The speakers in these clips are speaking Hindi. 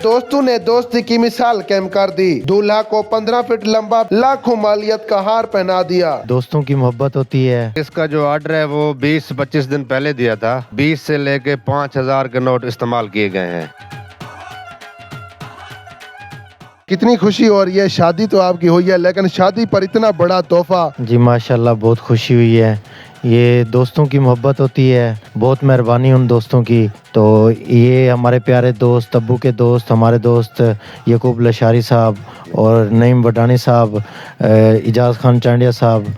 दोस्तों ने दोस्ती की मिसाल कायम कर दी। दूल्हा को 15 फीट लंबा लाखों मालियत का हार पहना दिया। दोस्तों की मोहब्बत होती है। इसका जो ऑर्डर है वो 20-25 दिन पहले दिया था। 20 से लेके 5,000 के नोट इस्तेमाल किए गए हैं। कितनी खुशी हो रही है। शादी तो आपकी हुई है, लेकिन शादी पर इतना बड़ा तोहफा। जी माशाल्लाह, बहुत खुशी हुई है। ये दोस्तों की मोहब्बत होती है, बहुत मेहरबानी उन दोस्तों की। तो ये हमारे प्यारे दोस्त, अब्बू के दोस्त, हमारे दोस्त यकूब लशारी साहब और नईम वडानी साहब, इजाज़ खान चांडिया साहब,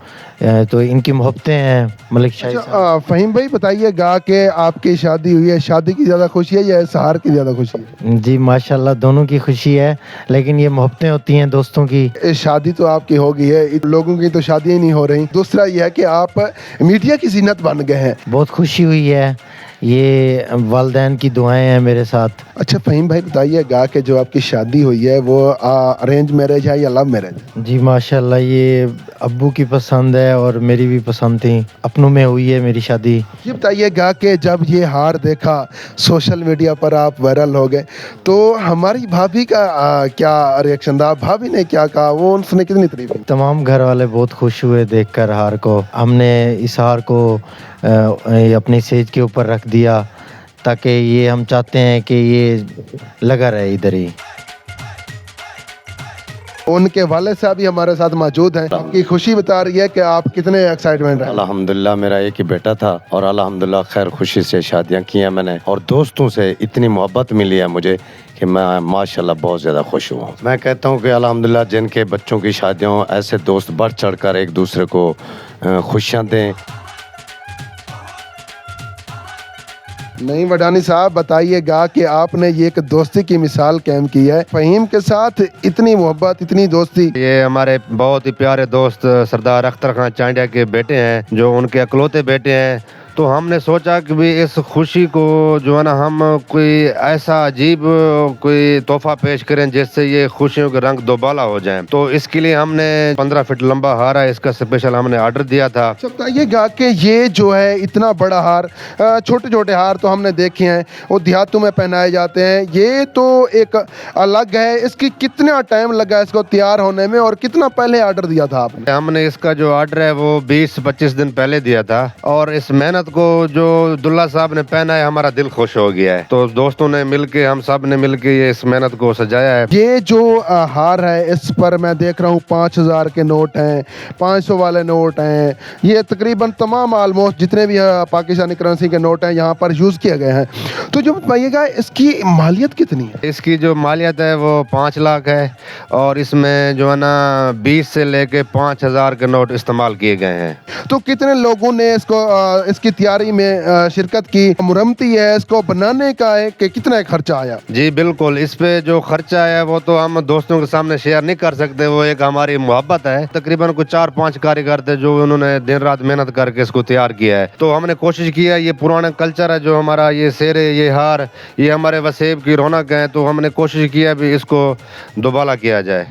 तो इनकी मोहब्बतें हैं। मलिक शाही साहब। फ़हीम भाई बताइएगा कि आपकी शादी हुई है, शादी की ज़्यादा खुशी है या इस हार की ज़्यादा खुशी है? जी माशाल्लाह, दोनों की खुशी है, लेकिन ये मोहब्बतें होती हैं दोस्तों की। शादी तो आपकी हो गई है, लोगों की तो शादियाँ ही नहीं हो रही। दूसरा यह है कि आप मीडिया की जीनत बन गए हैं। बहुत खुशी हुई है। ये वालिदैन की दुआएं हैं मेरे साथ। अच्छा फ़हीम भाई बताइएगा कि जो आपकी शादी हुई है वो अरेंज मैरिज है या लव मैरिज? जी माशाल्लाह, ये अब्बू की पसंद है और मेरी भी पसंद थी। अपनों में हुई है मेरी शादी। ये बताइएगा कि जब ये हार देखा सोशल मीडिया पर आप वायरल हो गए, तो हमारी भाभी का क्या रिएक्शन था? भाभी ने क्या कहा? वो उसने कितनी तारीफ की? तमाम घर वाले बहुत खुश हुए देखकर हार को। हमने इस हार को अपनी सेज के ऊपर रख दिया, ताकि ये हम चाहते हैं कि ये लगा रहे इधर ही। उनके वाले साहब भी हमारे साथ मौजूद हैं। आपकी खुशी बता रही है कि आप कितने एक्साइटमेंट हैं। अल्हम्दुलिल्लाह, मेरा एक ही बेटा था और अल्हम्दुलिल्लाह खैर खुशी से शादियां की हैं मैंने, और दोस्तों से इतनी मोहब्बत मिली है मुझे कि मैं माशाल्लाह बहुत ज़्यादा खुश हुआ। मैं कहता हूँ कि अल्हम्दुलिल्लाह जिनके बच्चों की शादियां हों, ऐसे दोस्त बढ़ चढ़ कर एक दूसरे को खुशियाँ दें। नहीं वडानी साहब बताइएगा कि आपने ये एक दोस्ती की मिसाल कायम की है। फ़हीम के साथ इतनी मोहब्बत, इतनी दोस्ती। ये हमारे बहुत ही प्यारे दोस्त सरदार अख्तर खान चांडिया के बेटे हैं, जो उनके अकलौते बेटे हैं। तो हमने सोचा कि भी इस खुशी को जो है ना, हम कोई ऐसा अजीब कोई तोहफा पेश करें जिससे ये खुशियों के रंग दोबाला हो जाएं। तो इसके लिए हमने 15 फीट लंबा हार है, इसका स्पेशल हमने ऑर्डर दिया था। अच्छा बताइएगा कि ये जो है इतना बड़ा हार, छोटे छोटे हार तो हमने देखे हैं, वो देहातों में पहनाए जाते हैं, ये तो एक अलग है। इसकी कितना टाइम लगा इसको तैयार होने में और कितना पहले ऑर्डर दिया था आपने? हमने इसका जो ऑर्डर है वो 20-25 दिन पहले दिया था, और इस मेहनत को जो दुल्ला साहब ने पहना है, हमारा दिल खुश हो गया है। तो दोस्तों ने मिलके, हम सब ने मिलके ये इस मेहनत को सजाया है। ये जो हार है, इस पर मैं देख रहा हूँ 5,000 के नोट हैं, 500 वाले नोट हैं। ये तकरीबन तमाम ऑलमोस्ट जितने भी पाकिस्तानी करेंसी के नोट हैं यहाँ पर यूज़ किए गए हैं। तो जो बताइएगा इसकी मालियत कितनी है? इसकी जो मालियत है वो 5 लाख है, और इसमें जो है ना 20 से लेके 5,000 के नोट इस्तेमाल किए गए हैं। तो कितने लोगों ने इसको इसकी तैयारी में शिरकत की? मुरम्मती है, इसको बनाने का है कि कितना खर्चा आया? जी बिल्कुल, इस पे जो खर्चा है वो तो हम दोस्तों के सामने शेयर नहीं कर सकते। वो एक हमारी मोहब्बत है। तकरीबन कुछ 4-5 कारीगर थे जो उन्होंने दिन रात मेहनत करके इसको तैयार किया है। तो हमने कोशिश किया, ये पुराना कल्चर है जो हमारा, ये सेरे, ये हार, ये हमारे वसेब की रौनक है। तो हमने कोशिश किया भी इसको दोबाला किया जाए।